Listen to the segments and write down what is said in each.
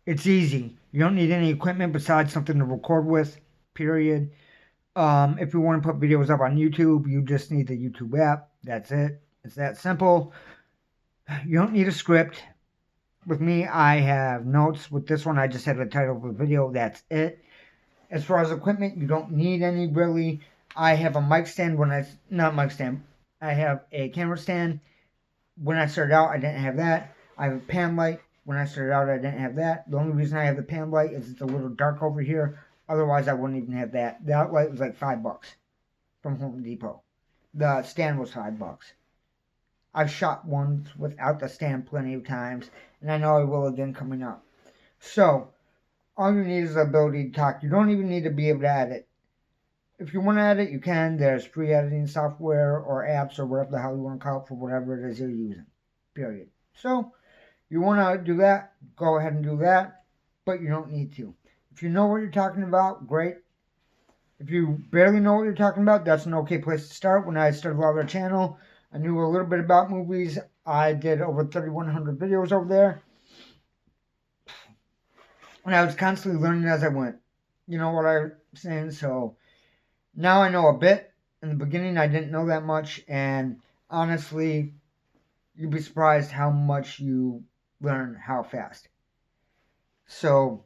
It's easy. You don't need any equipment besides something to record with, period. If you want to put videos up on YouTube, you just need the YouTube app. That's it. It's that simple. You don't need a script. With me, I have notes. With this one, I just have the title of the video. That's it. As far as equipment, you don't need any really. I have a mic stand not mic stand. I have a camera stand. When I started out, I didn't have that. I have a pan light. When I started out, I didn't have that. The only reason I have the pan light is it's a little dark over here. Otherwise, I wouldn't even have that. That light was like $5 from Home Depot. The stand was $5. I've shot ones without the stand plenty of times, and I know I will again coming up. So, all you need is the ability to talk. You don't even need to be able to edit. If you want to edit, you can. There's free editing software or apps or whatever the hell you want to call it for whatever it is you're using. Period. So, you want to do that, go ahead and do that, but you don't need to. If you know what you're talking about, great. If you barely know what you're talking about, that's an okay place to start. When I started our channel, I knew a little bit about movies. I did over 3,100 videos over there. And I was constantly learning as I went. You know what I'm saying? So now I know a bit. In the beginning, I didn't know that much. And honestly, you'd be surprised how much you learn how fast. So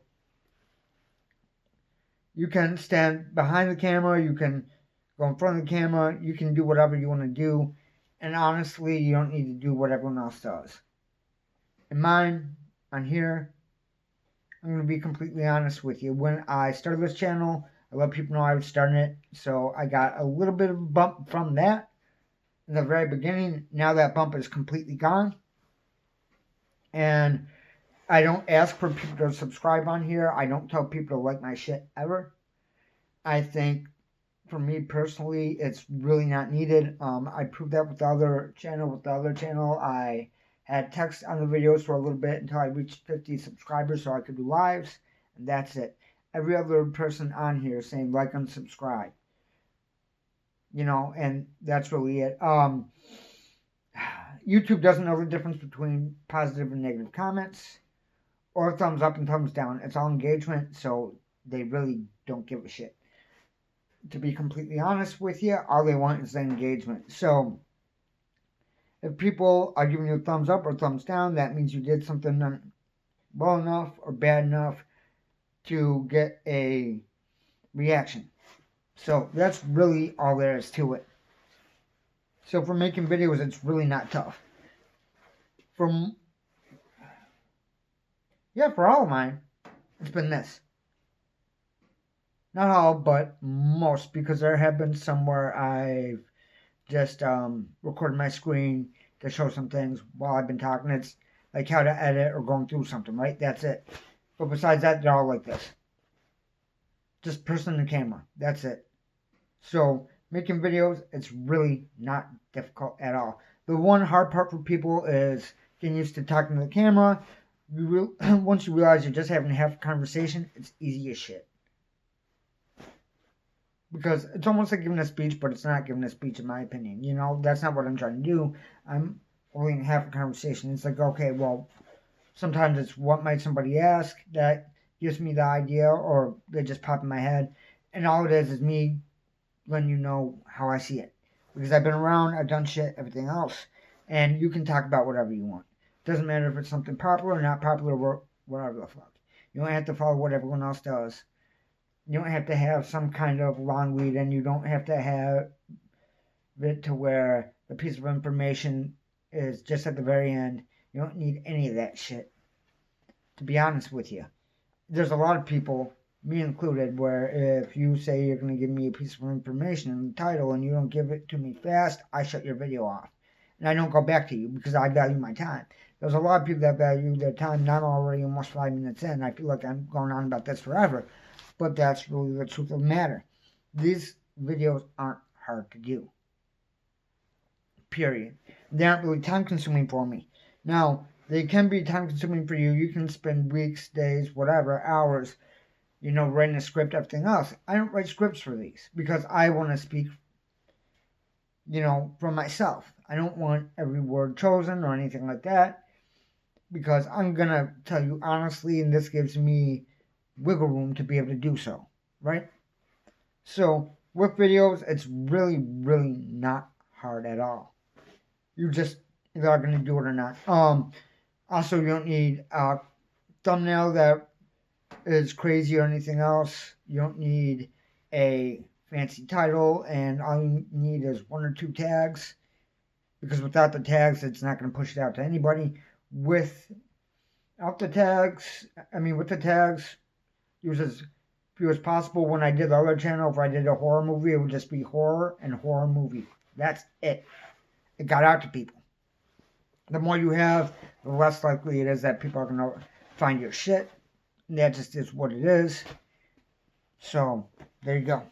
you can stand behind the camera. You can go in front of the camera. You can do whatever you want to do. And honestly, you don't need to do what everyone else does. In mine, on here, I'm going to be completely honest with you. When I started this channel, I let people know I was starting it. So I got a little bit of a bump from that in the very beginning. Now that bump is completely gone. And I don't ask for people to subscribe on here. I don't tell people to like my shit ever. I think for me personally, it's really not needed. I proved that with the other channel. With the other channel, I had text on the videos for a little bit until I reached 50 subscribers so I could do lives, and that's it. Every other person on here is saying like and subscribe. You know, and that's really it. YouTube doesn't know the difference between positive and negative comments or thumbs up and thumbs down. It's all engagement, so they really don't give a shit. To be completely honest with you, all they want is the engagement. So if people are giving you a thumbs up or thumbs down, that means you did something well enough or bad enough to get a reaction. So that's really all there is to it. So for making videos, it's really not tough. For all of mine, it's been this. Not all, but most, because there have been some where I've just recorded my screen to show some things while I've been talking. It's like how to edit or going through something, right? That's it. But besides that, they're all like this. Just person and camera. That's it. So making videos, it's really not difficult at all. The one hard part for people is getting used to talking to the camera. Once you realize you're just having half a conversation, it's easy as shit. Because it's almost like giving a speech, but it's not giving a speech in my opinion. You know, that's not what I'm trying to do. I'm holding half a conversation. It's like, okay, well, sometimes it's what might somebody ask that gives me the idea, or they just pop in my head. And all it is me letting you know how I see it. Because I've been around, I've done shit, everything else. And you can talk about whatever you want. Doesn't matter if it's something popular or not popular, or whatever the fuck. You don't have to follow what everyone else does. You don't have to have some kind of long lead, and you don't have to have it to where the piece of information is just at the very end. You don't need any of that shit, to be honest with you. There's a lot of people, me included, where if you say you're going to give me a piece of information in the title and you don't give it to me fast, I shut your video off. And I don't go back to you because I value my time. There's a lot of people that value their time, not already almost 5 minutes in. I feel like I'm going on about this forever. But that's really the truth of the matter. These videos aren't hard to do. Period. They aren't really time consuming for me. Now, they can be time consuming for you. You can spend weeks, days, whatever, hours, writing a script, everything else. I don't write scripts for these because I want to speak, from myself. I don't want every word chosen or anything like that. because I'm gonna tell you honestly, and this gives me wiggle room to be able to do so, right? So with videos, it's really, really not hard at all. You just either are gonna do it or not. Also, you don't need a thumbnail that is crazy or anything else. You don't need a fancy title, and all you need is one or two tags. Because without the tags, it's not going to push it out to anybody. Without the tags, with the tags, use as few as possible. When I did the other channel, if I did a horror movie, it would just be horror and horror movie. That's it. It got out to people. The more you have, the less likely it is that people are going to find your shit. And that just is what it is. So, there you go.